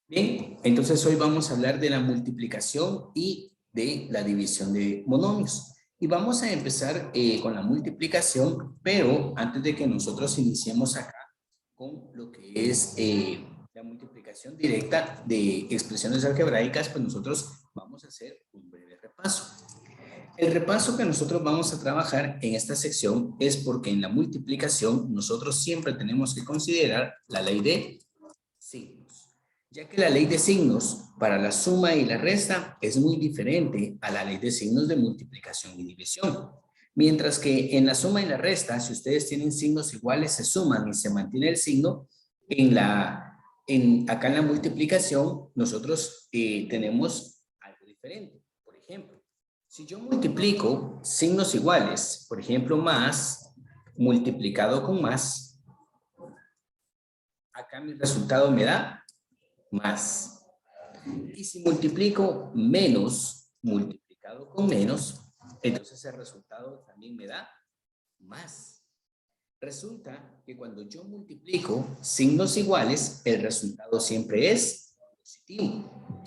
Bien, entonces hoy vamos a hablar de la multiplicación y de la división de monomios. Y vamos a empezar con la multiplicación, pero antes de que nosotros iniciemos acá con lo que es la multiplicación directa de expresiones algebraicas, pues nosotros vamos a hacer un breve repaso. El repaso que nosotros vamos a trabajar en esta sección es porque en la multiplicación nosotros siempre tenemos que considerar la ley de signos, ya que la ley de signos para la suma y la resta es muy diferente a la ley de signos de multiplicación y división. Mientras que en la suma y la resta, si ustedes tienen signos iguales, se suman y se mantiene el signo. Acá en la multiplicación, nosotros tenemos algo diferente. Por ejemplo, si yo multiplico signos iguales, por ejemplo, más multiplicado con más, acá mi resultado me da más. Y si multiplico menos multiplicado con menos, entonces el resultado también me da más. Resulta que cuando yo multiplico signos iguales, el resultado siempre es positivo.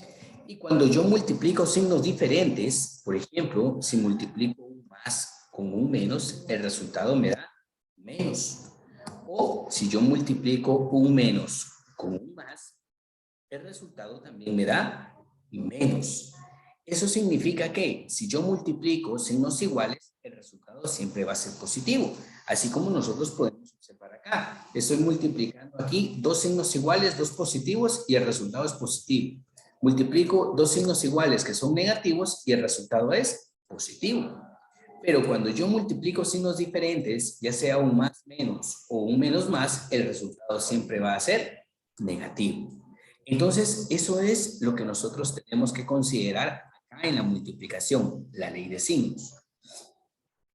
Y cuando yo multiplico signos diferentes, por ejemplo, si multiplico un más con un menos, el resultado me da menos. O si yo multiplico un menos con un más, el resultado también me da menos. Eso significa que si yo multiplico signos iguales, el resultado siempre va a ser positivo. Así como nosotros podemos observar acá. Estoy multiplicando aquí dos signos iguales, dos positivos, y el resultado es positivo. Multiplico dos signos iguales que son negativos y el resultado es positivo. Pero cuando yo multiplico signos diferentes, ya sea un más menos o un menos más, el resultado siempre va a ser negativo. Entonces, eso es lo que nosotros tenemos que considerar acá en la multiplicación, la ley de signos.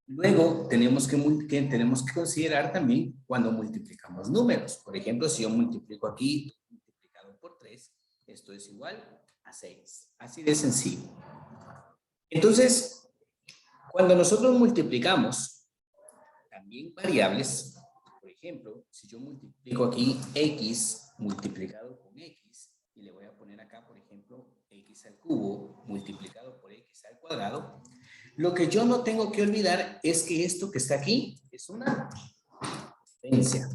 Luego, tenemos que considerar también cuando multiplicamos números. Por ejemplo, si yo multiplico aquí, multiplicado por 3, esto es igual a 6. Así de sencillo. Entonces, cuando nosotros multiplicamos también variables, por ejemplo, si yo multiplico aquí x multiplicado con x, y le voy a poner acá, por ejemplo, x al cubo multiplicado por x al cuadrado, lo que yo no tengo que olvidar es que esto que está aquí es una potencia.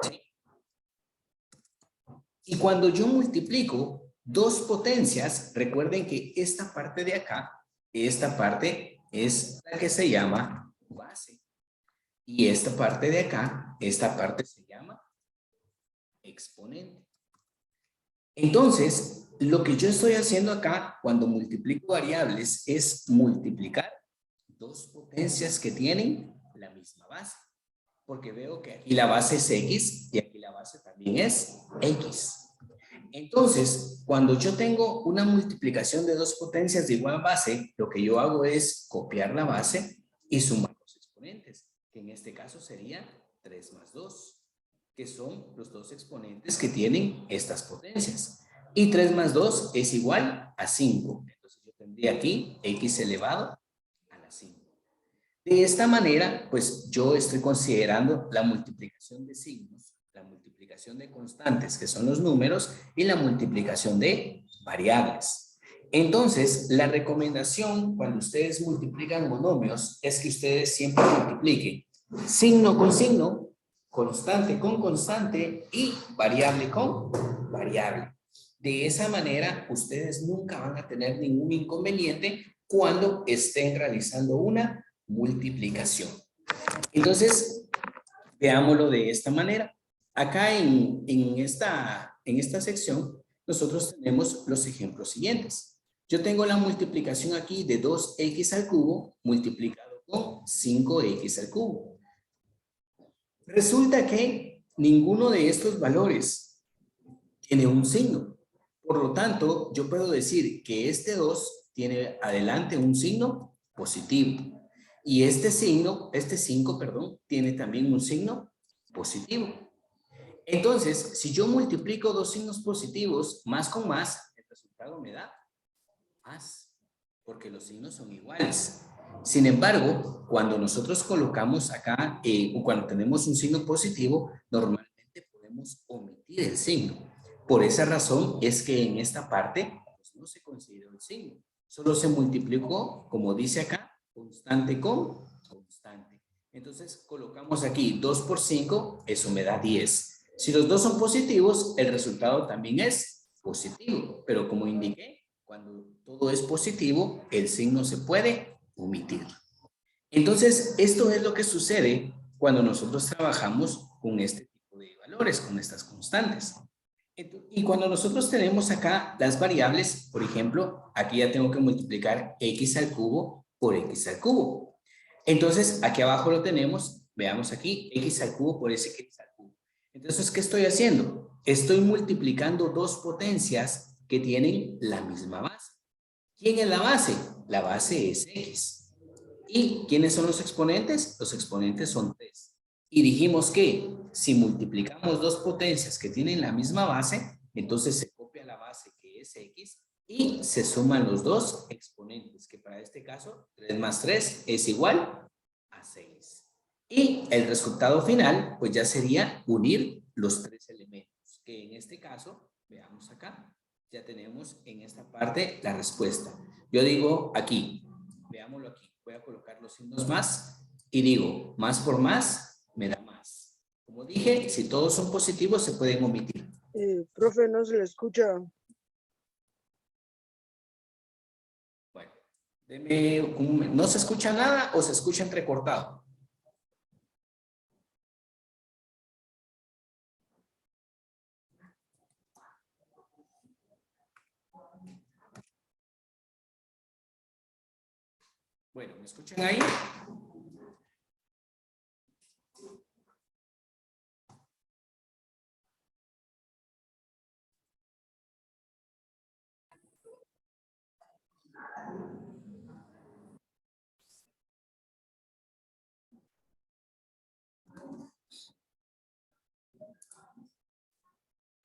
¿Sí? Y cuando yo multiplico dos potencias, recuerden que esta parte de acá, esta parte es la que se llama base. Y esta parte de acá, esta parte se llama exponente. Entonces, lo que yo estoy haciendo acá cuando multiplico variables es multiplicar dos potencias que tienen la misma base. Porque veo que aquí la base es x y aquí la base también es x. Entonces, cuando yo tengo una multiplicación de dos potencias de igual base, lo que yo hago es copiar la base y sumar los exponentes, que en este caso sería 3 más 2, que son los dos exponentes que tienen estas potencias. Y 3 más 2 es igual a 5. Entonces yo tendría aquí x elevado a la 5. De esta manera, pues yo estoy considerando la multiplicación de signos, la multiplicación de constantes, que son los números, y la multiplicación de variables. Entonces, la recomendación cuando ustedes multiplican monomios es que ustedes siempre multipliquen signo con signo, constante con constante y variable con variable. De esa manera, ustedes nunca van a tener ningún inconveniente cuando estén realizando una multiplicación. Entonces, veámoslo de esta manera. Acá en esta sección, nosotros tenemos los ejemplos siguientes. Yo tengo la multiplicación aquí de 2x al cubo multiplicado con 5x al cubo. Resulta que ninguno de estos valores tiene un signo. Por lo tanto, yo puedo decir que este 2 tiene adelante un signo positivo. Y este 5, perdón, tiene también un signo positivo. Entonces, si yo multiplico dos signos positivos más con más, el resultado me da más, porque los signos son iguales. Sin embargo, cuando nosotros colocamos acá, o cuando tenemos un signo positivo, normalmente podemos omitir el signo. Por esa razón es que en esta parte pues, no se consideró el signo. Solo se multiplicó, como dice acá, constante con constante. Entonces colocamos aquí 2 por 5, eso me da 10. Si los dos son positivos, el resultado también es positivo. Pero como indiqué, cuando todo es positivo, el signo se puede omitir. Entonces, esto es lo que sucede cuando nosotros trabajamos con este tipo de valores, con estas constantes. Y cuando nosotros tenemos acá las variables, por ejemplo, aquí ya tengo que multiplicar x al cubo por x al cubo. Entonces, aquí abajo lo tenemos, veamos aquí, x al cubo por x al cubo. Entonces, ¿qué estoy haciendo? Estoy multiplicando dos potencias que tienen la misma base. ¿Quién es la base? La base es x. ¿Y quiénes son los exponentes? Los exponentes son 3. Y dijimos que si multiplicamos dos potencias que tienen la misma base, entonces se copia la base que es x y se suman los dos exponentes, que para este caso 3 más 3 es igual a 6. Y el resultado final, pues ya sería unir los tres elementos, que en este caso, veamos acá, ya tenemos en esta parte la respuesta. Yo digo aquí, veámoslo aquí, voy a colocar los signos más y digo, más por más me da más. Como dije, si todos son positivos se pueden omitir. Profe, no se le escucha. Bueno, ¿no se escucha nada o se escucha entrecortado? Bueno, ¿me escuchan ahí?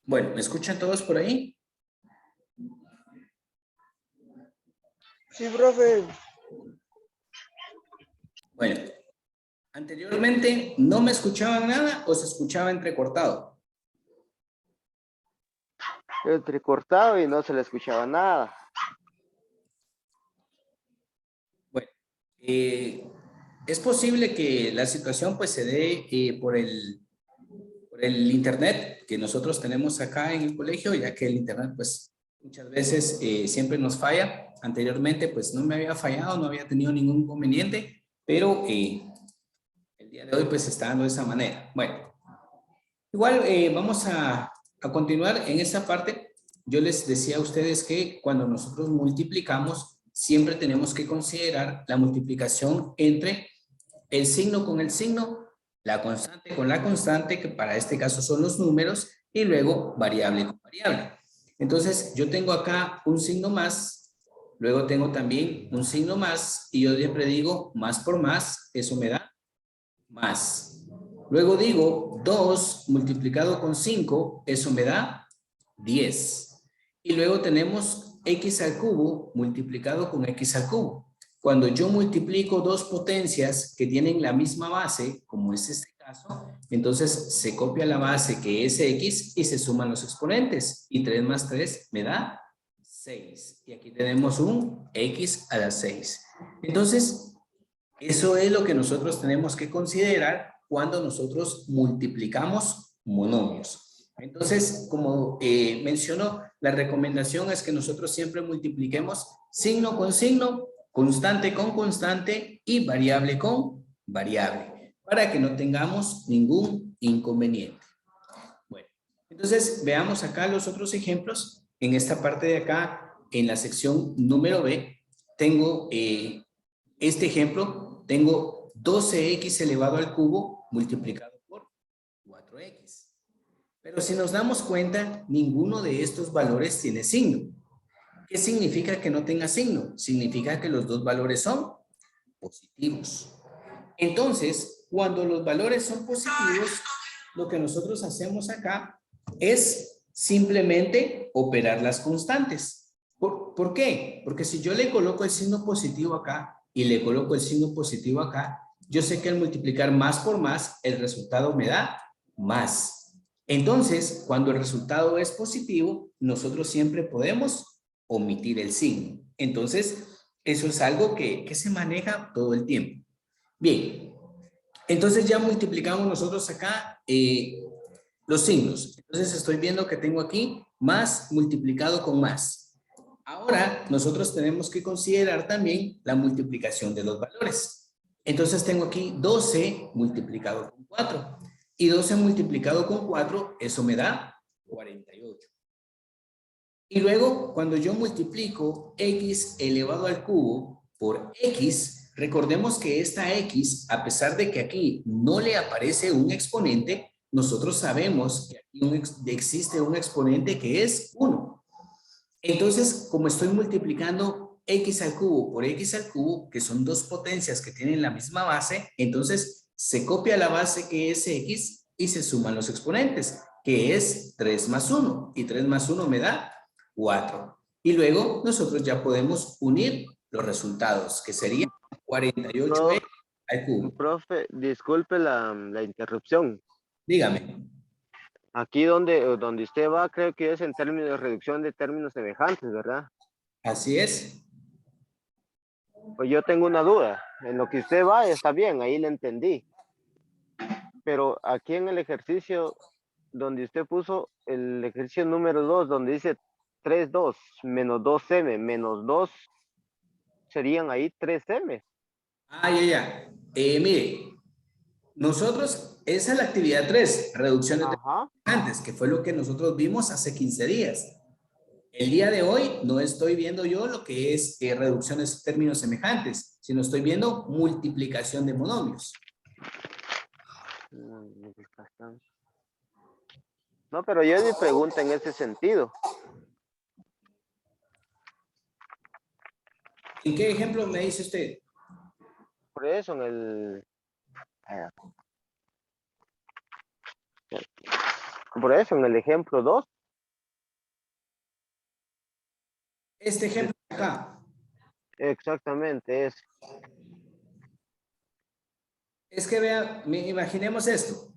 Bueno, ¿me escuchan todos por ahí? Sí, profe. Bueno, anteriormente no me escuchaban nada o se escuchaba entrecortado. Entrecortado y no se le escuchaba nada. Bueno, es posible que la situación pues se dé por el internet que nosotros tenemos acá en el colegio, ya que el internet pues muchas veces siempre nos falla. Anteriormente pues no me había fallado, no había tenido ningún inconveniente, pero el día de hoy pues está dando de esa manera. Bueno, igual vamos a continuar en esta parte. Yo les decía a ustedes que cuando nosotros multiplicamos, siempre tenemos que considerar la multiplicación entre el signo con el signo, la constante con la constante, que para este caso son los números, y luego variable con variable. Entonces, yo tengo acá un signo más, luego tengo también un signo más, y yo siempre digo más por más, eso me da más. Luego digo 2 multiplicado con 5, eso me da 10. Y luego tenemos x al cubo multiplicado con x al cubo. Cuando yo multiplico dos potencias que tienen la misma base, como es este caso, entonces se copia la base que es x y se suman los exponentes. Y 3 más 3 me da 6. Y aquí tenemos un x a la 6. Entonces, eso es lo que nosotros tenemos que considerar cuando nosotros multiplicamos monomios. Entonces, como mencionó, la recomendación es que nosotros siempre multipliquemos signo con signo, constante con constante y variable con variable, para que no tengamos ningún inconveniente. Bueno, entonces veamos acá los otros ejemplos. En esta parte de acá, en la sección número B, tengo este ejemplo, tengo 12x elevado al cubo multiplicado por 4x. Pero si nos damos cuenta, ninguno de estos valores tiene signo. ¿Qué significa que no tenga signo? Significa que los dos valores son positivos. Entonces, cuando los valores son positivos, lo que nosotros hacemos acá es simplemente operar las constantes. ¿Por qué? Porque si yo le coloco el signo positivo acá y le coloco el signo positivo acá, yo sé que al multiplicar más por más, el resultado me da más. Entonces, cuando el resultado es positivo, nosotros siempre podemos omitir el signo. Entonces, eso es algo que se maneja todo el tiempo. Bien, entonces ya multiplicamos nosotros acá los signos. Entonces estoy viendo que tengo aquí más multiplicado con más. Ahora nosotros tenemos que considerar también la multiplicación de los valores. Entonces tengo aquí 12 multiplicado con 4. Y 12 multiplicado con 4, eso me da 48. Y luego, cuando yo multiplico x elevado al cubo por x, recordemos que esta x, a pesar de que aquí no le aparece un exponente, nosotros sabemos que aquí existe un exponente que es 1. Entonces, como estoy multiplicando x al cubo por x al cubo, que son dos potencias que tienen la misma base, entonces se copia la base que es x y se suman los exponentes, que es 3 más 1. Y 3 más 1 me da 4. Y luego nosotros ya podemos unir los resultados, que sería 48x al cubo. Profe, disculpe la interrupción. Dígame. Aquí donde usted va, creo que es en términos de reducción de términos semejantes, ¿verdad? Así es. Pues yo tengo una duda. En lo que usted va está bien, ahí le entendí. Pero aquí en el ejercicio donde usted puso el ejercicio número 2, donde dice 3,2 menos 2m menos 2, serían ahí 3m. Ah, ya. Mire, nosotros, esa es la actividad 3, reducción de términos semejantes, que fue lo que nosotros vimos hace 15 días. El día de hoy no estoy viendo yo lo que es reducción de términos semejantes, sino estoy viendo multiplicación de monomios. No, pero yo mi pregunta en ese sentido. ¿En qué ejemplo me dice usted? Por eso en el... Por eso en el ejemplo 2. Este ejemplo acá. Exactamente, es. Es que vea, imaginemos esto.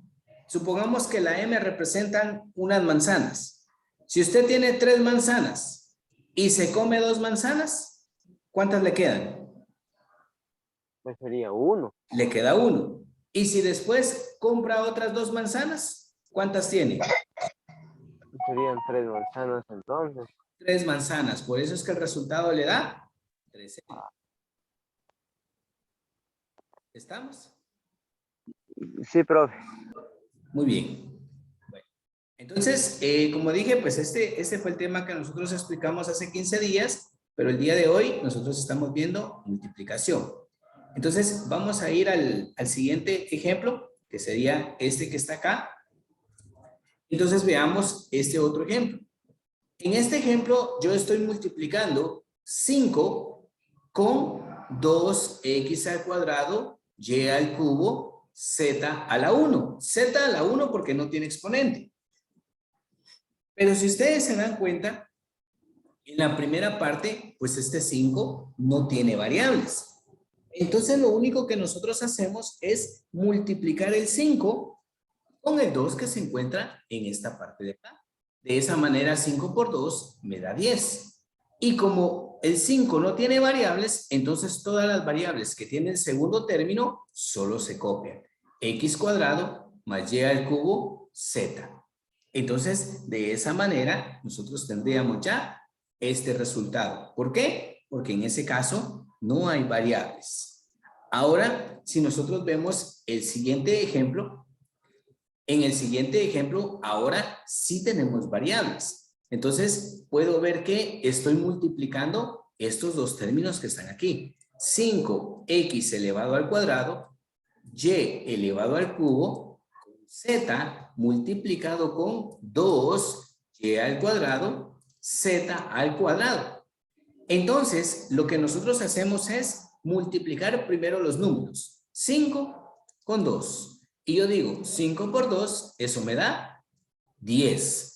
Supongamos que la M representan unas manzanas. Si usted tiene 3 manzanas y se come 2 manzanas, ¿cuántas le quedan? Pues sería 1. Le queda 1. Y si después compra otras 2 manzanas, ¿cuántas tiene? Serían 3 manzanas entonces. 3 manzanas. Por eso es que el resultado le da 13. ¿Estamos? Sí, profe. Muy bien. Bueno, entonces, como dije, pues este fue el tema que nosotros explicamos hace 15 días, pero el día de hoy nosotros estamos viendo multiplicación. Entonces, vamos a ir al siguiente ejemplo, que sería este que está acá. Entonces, veamos este otro ejemplo. En este ejemplo, yo estoy multiplicando 5 con 2x al cuadrado, y al cubo, z a la 1. Z a la 1 porque no tiene exponente. Pero si ustedes se dan cuenta, en la primera parte, pues este 5 no tiene variables. Entonces, lo único que nosotros hacemos es multiplicar el 5 con el 2 que se encuentra en esta parte de acá. De esa manera, 5 por 2 me da 10. Y como el 5 no tiene variables, entonces todas las variables que tiene el segundo término solo se copian. X cuadrado más y al cubo, z. Entonces, de esa manera, nosotros tendríamos ya este resultado. ¿Por qué? Porque en ese caso no hay variables. Ahora, si nosotros vemos el siguiente ejemplo, en el siguiente ejemplo, ahora sí tenemos variables. Entonces, puedo ver que estoy multiplicando estos dos términos que están aquí. 5x elevado al cuadrado, y elevado al cubo, z multiplicado con 2y al cuadrado, z al cuadrado. Entonces, lo que nosotros hacemos es multiplicar primero los números. 5 con 2. Y yo digo, 5 por 2, eso me da 10.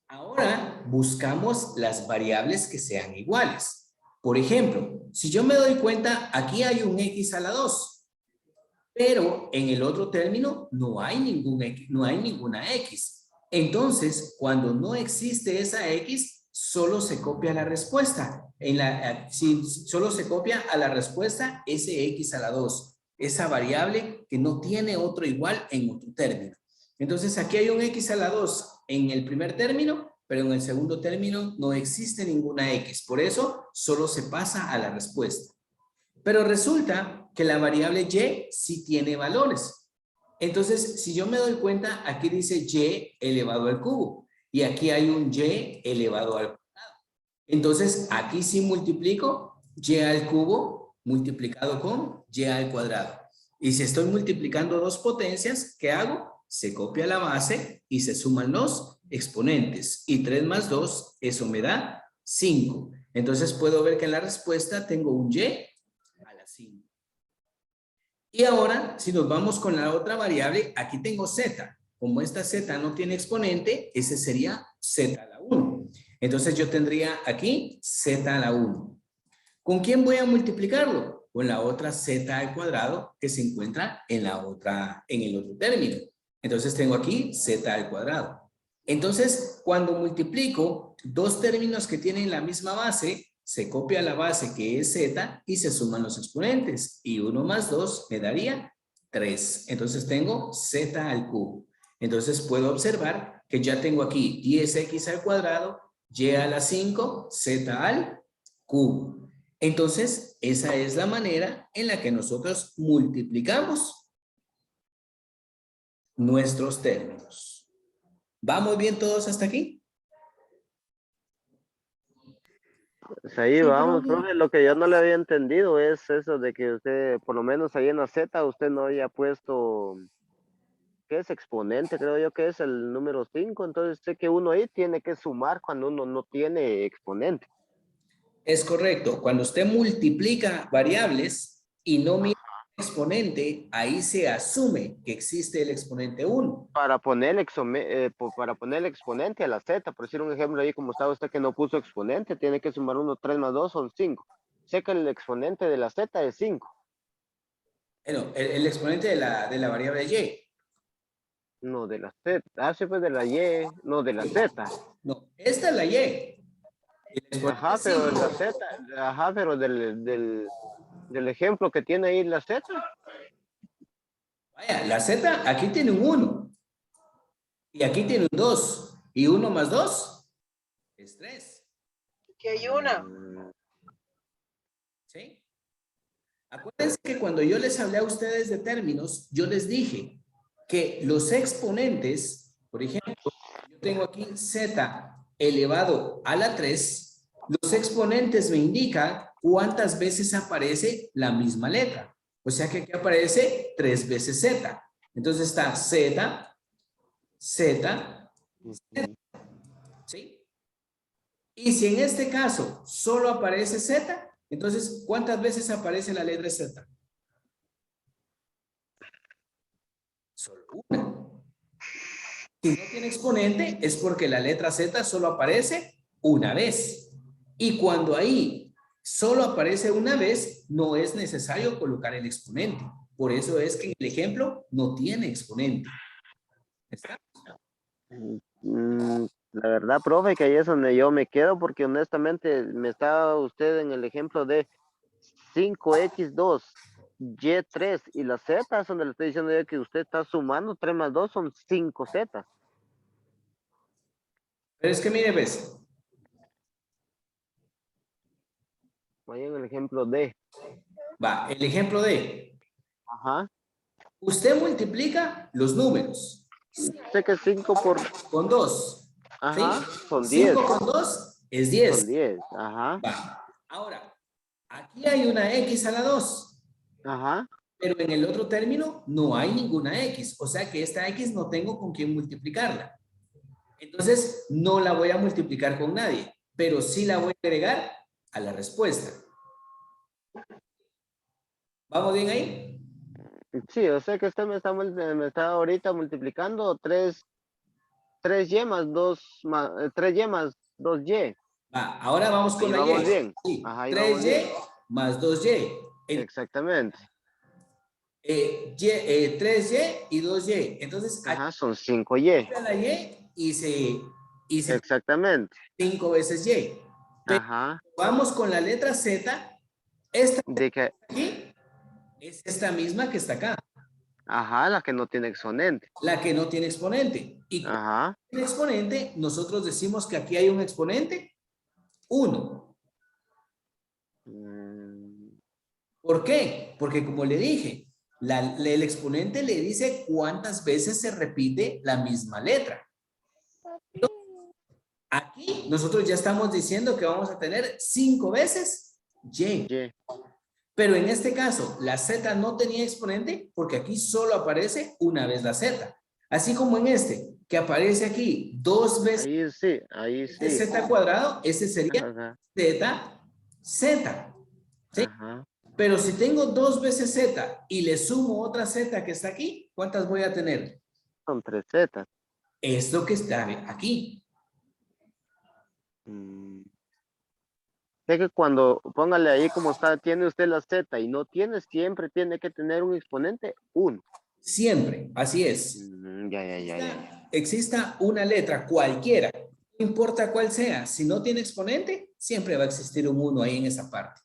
Ahora buscamos las variables que sean iguales. Por ejemplo, si yo me doy cuenta, aquí hay un x a la 2. Pero en el otro término no hay ninguna x. Entonces, cuando no existe esa X, solo se copia la respuesta. Si solo se copia a la respuesta Sx a la 2, esa variable que no tiene otro igual en otro término. Entonces, aquí hay un X a la 2 en el primer término, pero en el segundo término no existe ninguna X. Por eso, solo se pasa a la respuesta. Pero resulta que la variable Y sí tiene valores. Entonces, si yo me doy cuenta, aquí dice Y elevado al cubo. Y aquí hay un Y elevado al cuadrado. Entonces, aquí sí multiplico Y al cubo multiplicado con Y al cuadrado. Y si estoy multiplicando dos potencias, ¿qué hago? Se copia la base y se suman los exponentes. Y 3 más 2, eso me da 5. Entonces, puedo ver que en la respuesta tengo un Y a la 5. Y ahora, si nos vamos con la otra variable, aquí tengo z. Como esta z no tiene exponente, ese sería z a la 1. Entonces yo tendría aquí z a la 1. ¿Con quién voy a multiplicarlo? Con la otra z al cuadrado que se encuentra en el otro término. Entonces tengo aquí z al cuadrado. Entonces, cuando multiplico dos términos que tienen la misma base, se copia la base que es z y se suman los exponentes. Y 1 más 2 me daría 3. Entonces tengo z al cubo. Entonces puedo observar que ya tengo aquí 10x al cuadrado, y a la 5, z al cubo. Entonces, esa es la manera en la que nosotros multiplicamos nuestros términos. ¿Vamos bien todos hasta aquí? Pues ahí Sí, vamos, profe. profe. Lo que yo no le había entendido es eso de que usted, por lo menos ahí en la Z, usted no había puesto, ¿qué es? Exponente, creo yo que es el número 5. Entonces sé que uno ahí tiene que sumar cuando uno no tiene exponente. Es correcto. Cuando usted multiplica variables y no mira el exponente, ahí se asume que existe el exponente 1. Para poner, para poner el exponente a la Z, por decir un ejemplo ahí, como estaba usted que no puso exponente, tiene que sumar 1, 3 más 2 son 5. Sé que el exponente de la Z es 5. Bueno, el exponente de la variable y. No, de la Z. Ah, sí, pues de la Y, no, de la Z. No, esta es la y. El exponente Ajá, es pero de 5. la Z, ajá, pero del ejemplo que tiene ahí la Z. Vaya, la z aquí tiene un 1. Y aquí tiene un 2. Y 1 más 2 es 3. Que hay una. ¿Sí? Acuérdense que cuando yo les hablé a ustedes de términos, yo les dije que los exponentes, por ejemplo, yo tengo aquí z elevado a la 3, los exponentes me indican cuántas veces aparece la misma letra. O sea que aquí aparece 3 veces z. Entonces está z, z, ¿sí? Y si en este caso solo aparece z, entonces, ¿cuántas veces aparece la letra z? Solo una. Si no tiene exponente es porque la letra z solo aparece una vez. Y cuando ahí solo aparece una vez, no es necesario colocar el exponente. Por eso es que en el ejemplo no tiene exponente. ¿Está? La verdad, profe, que ahí es donde yo me quedo, porque honestamente me está usted en el ejemplo de 5x2, y3 y la z, es donde le estoy diciendo yo que usted está sumando 3 más 2 son 5z. Pero es que mire, ves, Ahí en el ejemplo de. va, el ejemplo de, Ajá. usted multiplica los números Sé que 5 por. con 2, ¿sí? Ajá, son 10. 5 con 2 es Son 10. 10. Ajá. Va. Ahora, aquí hay una x a la 2. Ajá. Pero en el otro término no hay ninguna x. O sea que esta x no tengo con quién multiplicarla. Entonces, no la voy a multiplicar con nadie. Pero sí la voy a agregar a la respuesta. ¿Vamos bien ahí? Sí, o sea que usted me está ahorita multiplicando 3y más 2, 3y más 2y. Va, ahora vamos con Ahí la vamos y. bien. Sí, Ajá, ahí vamos 3y bien. más 2y. Exactamente. 3y y 2y. Entonces, aquí Ajá, son 5y. copia la y y se Exactamente. 5 veces Y. Pero Ajá. vamos con la letra Z, esta De que, aquí es esta misma que está acá, ajá, la que no tiene exponente. la que no tiene exponente. Y con Ajá. el exponente, nosotros decimos que aquí hay un exponente 1. Mm, ¿Por qué? Porque como le dije, el exponente le dice cuántas veces se repite la misma letra. Aquí nosotros ya estamos diciendo que vamos a tener 5 veces Y. Y. Pero en este caso, la Z no tenía exponente porque aquí solo aparece una vez la Z. Así como en este, que aparece aquí 2 veces Ahí sí, ahí este sí. Z cuadrado, ese sería Ajá. Z, Z. ¿Sí? Ajá. Pero si tengo 2 veces Z y le sumo otra Z que está aquí, ¿cuántas voy a tener? Son 3 Z. Esto que está aquí. Mm. Sé que cuando póngale ahí como está, tiene usted la Z y no tiene, siempre tiene que tener un exponente 1. Siempre, así es. Ya, ya, ya, ya, ya. Exista una letra cualquiera, no importa cuál sea, si no tiene exponente, siempre va a existir un 1 ahí en esa parte.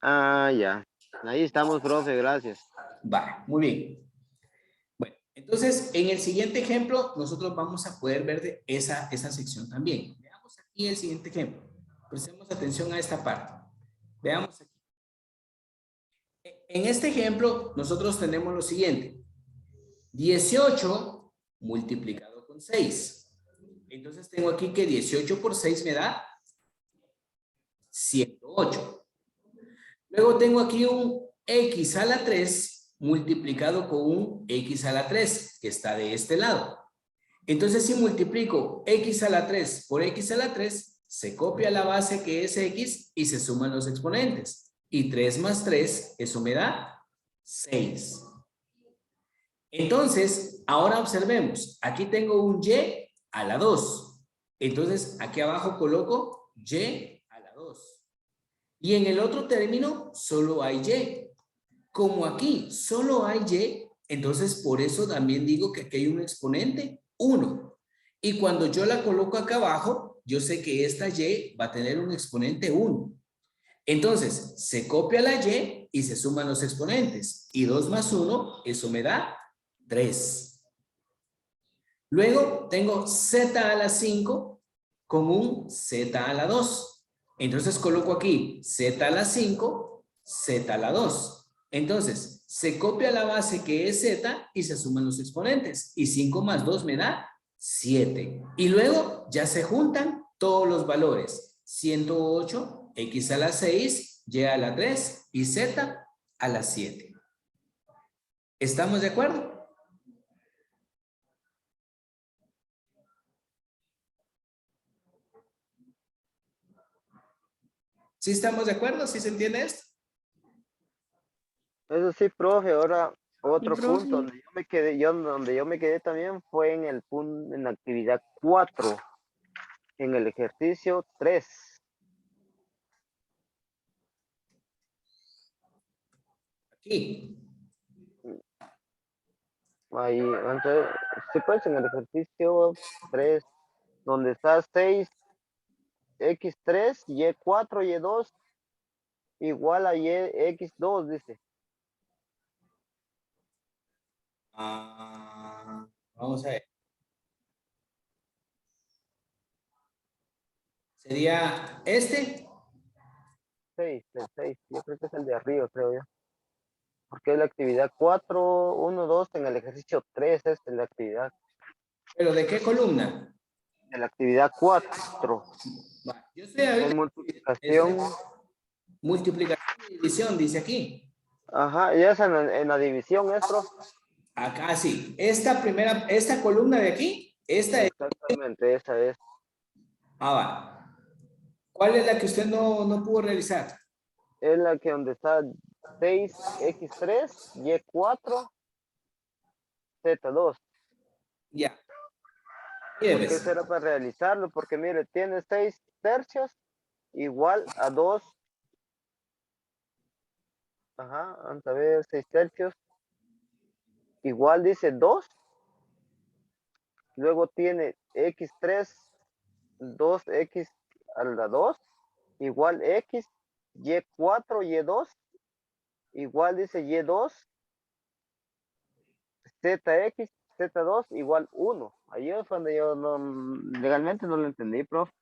Ah, ya. Ahí estamos, profe, gracias. Vale, muy bien. Bueno, entonces en el siguiente ejemplo nosotros vamos a poder ver de esa sección también. Veamos aquí el siguiente ejemplo. Prestemos atención a esta parte. Veamos aquí. En este ejemplo nosotros tenemos lo siguiente. 18 multiplicado con 6. Entonces tengo aquí que 18 por 6 me da 108. Luego tengo aquí un x a la 3 multiplicado con un x a la 3 que está de este lado. Entonces si multiplico x a la 3 por x a la 3, se copia la base que es x y se suman los exponentes. Y 3 más 3, eso me da 6. Entonces, ahora observemos, aquí tengo un y a la 2. Entonces, aquí abajo coloco y a la 2. Y en el otro término solo hay y. Como aquí solo hay y, entonces por eso también digo que aquí hay un exponente 1. Y cuando yo la coloco acá abajo, yo sé que esta y va a tener un exponente 1. Entonces, se copia la y se suman los exponentes. Y 2 más 1, eso me da 3. Luego tengo z a la 5 con un z a la 2. Entonces coloco aquí z a la 5, z a la 2. Entonces se copia la base que es z y se suman los exponentes. Y 5 más 2 me da 7. Y luego ya se juntan todos los valores. 108, x a la 6, y a la 3 y z a la 7. ¿Estamos de acuerdo? ¿Sí estamos de acuerdo? ¿Sí se entiende esto? Eso sí, profe, ahora Y otro profe, punto donde donde yo me quedé también fue en el punto, en la actividad 4, en el ejercicio 3. Aquí. Ahí, entonces, sí, pues en el ejercicio 3, donde está 6, x3, y4, y2, igual a x2, dice. Vamos a ver. Sería este. 6, el 6, yo creo que es el de arriba, creo yo. Porque es la actividad 4, 1, 2, en el ejercicio 3 es la actividad. ¿Pero de qué columna? En la actividad 4, Va, yo estoy en ahorita. multiplicación. Es multiplicación y división, dice aquí. Ajá, ya es en la división, es, profe. Acá sí. Esta columna de aquí, esta es. Exactamente, esa es. Va. ¿Cuál es la que usted no pudo realizar? Es la que donde está 6x3, y4, z2. Ya. Mire, ¿Por qué pues. será para realizarlo? Porque mire, tiene 6 tercios igual a 2. Ajá, vamos a ver, 6 tercios. Igual dice 2. Luego tiene x3, 2x a la 2, igual x, y4, y2, igual dice y2, zx, z2, igual 1. Ahí es donde yo legalmente no lo entendí, profe.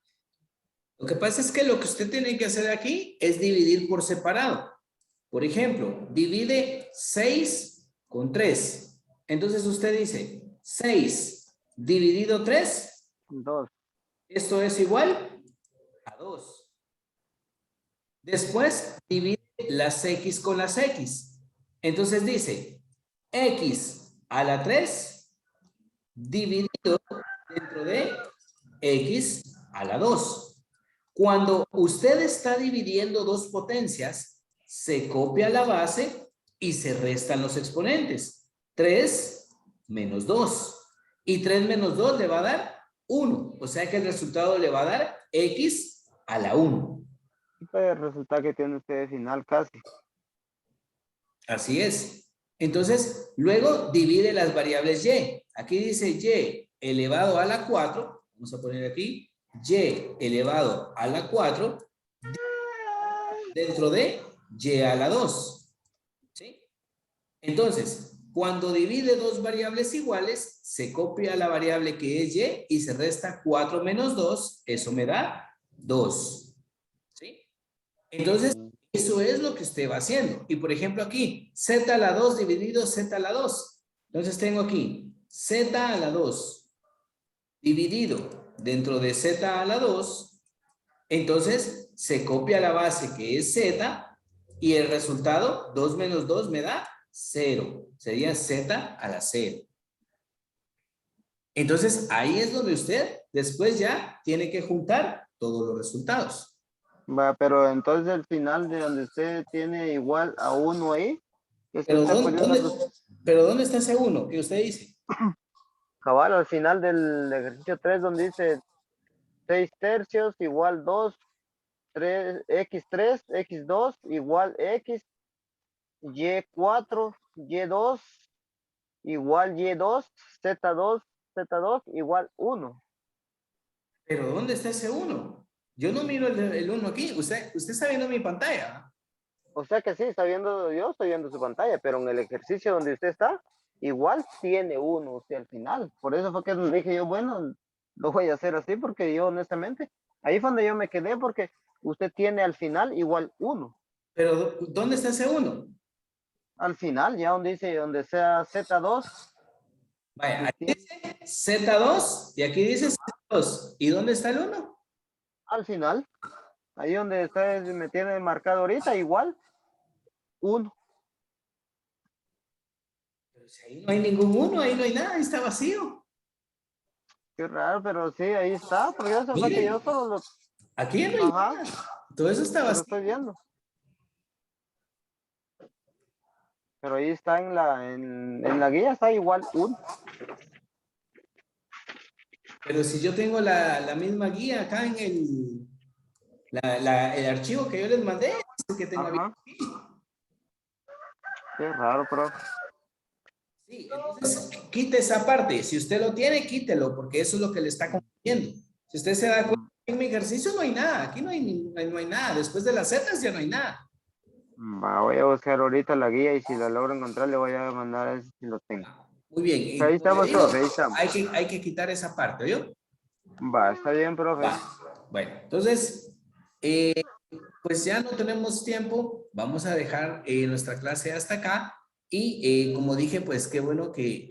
Lo que pasa es que lo que usted tiene que hacer aquí es dividir por separado. Por ejemplo, divide 6 con 3. Entonces usted dice 6 dividido 3. 2. Esto es igual a 2. Después divide las x con las x. Entonces dice x a la 3 dividido dentro de x a la 2. Cuando usted está dividiendo dos potencias, se copia la base y se restan los exponentes. 3 menos 2. Y 3 menos 2 le va a dar 1. O sea que el resultado le va a dar x a la 1. Puede resultar que tiene usted final casi. Así es. Entonces, luego divide las variables y. Aquí dice y elevado a la 4. Vamos a poner aquí y elevado a la 4 dentro de y a la 2. ¿Sí? Entonces, cuando divide dos variables iguales, se copia la variable que es y se resta 4 menos 2. Eso me da 2. ¿Sí? Entonces, eso es lo que usted va haciendo. Y por ejemplo aquí, z a la 2 dividido z a la 2. Entonces tengo aquí z a la 2 dividido dentro de z a la 2. Entonces se copia la base que es z y el resultado 2 menos 2 me da 0. Sería z a la 0. Entonces ahí es donde usted después ya tiene que juntar todos los resultados. Va, pero entonces el final de donde usted tiene igual a 1 ahí. Que Pero está ¿dónde está ese 1 que usted dice? Cabal, al final del ejercicio 3 donde dice 6 tercios igual 2, 3, x3, x2 igual x, y4, y2 igual y2, z2, z2 igual 1. Pero ¿dónde está ese 1? Yo no miro el 1 aquí. Usted está viendo mi pantalla. O sea que sí, yo estoy viendo su pantalla, pero en el ejercicio donde usted está, igual tiene 1 usted al final. Por eso fue que le dije yo, bueno, lo voy a hacer así porque yo honestamente, ahí fue donde yo me quedé porque usted tiene al final igual 1. Pero ¿dónde está ese 1? Al final, ya donde dice, donde sea Z2. Vaya, aquí dice Z2 y aquí dice Z2. ¿Y dónde está el 1? Al final, ahí donde ustedes me tienen marcado ahorita, igual 1. Pero si ahí no hay ningún 1, ahí no hay nada, ahí está vacío. Qué raro, pero sí, ahí está, porque eso fue que yo solo lo... Aquí ya no hay nada. Todo eso está vacío. Lo estoy viendo. Pero ahí está en la guía, está igual 1. Pero si yo tengo la misma guía acá en el archivo que yo les mandé, es el que tengo aquí. Qué raro, profe. Sí, entonces quite esa parte. Si usted lo tiene, quítelo, porque eso es lo que le está confundiendo. Si usted se da cuenta, en mi ejercicio no hay nada. Aquí no hay nada. Después de las zetas ya no hay nada. Voy a buscar ahorita la guía y si la logro encontrar le voy a mandar a ver si lo tengo. Muy bien. Ahí estamos, profe, ahí estamos. Hay que quitar esa parte, ¿oyó? Está bien, profe. Bueno, entonces, pues ya no tenemos tiempo. Vamos a dejar nuestra clase hasta acá. Y como dije, pues qué bueno que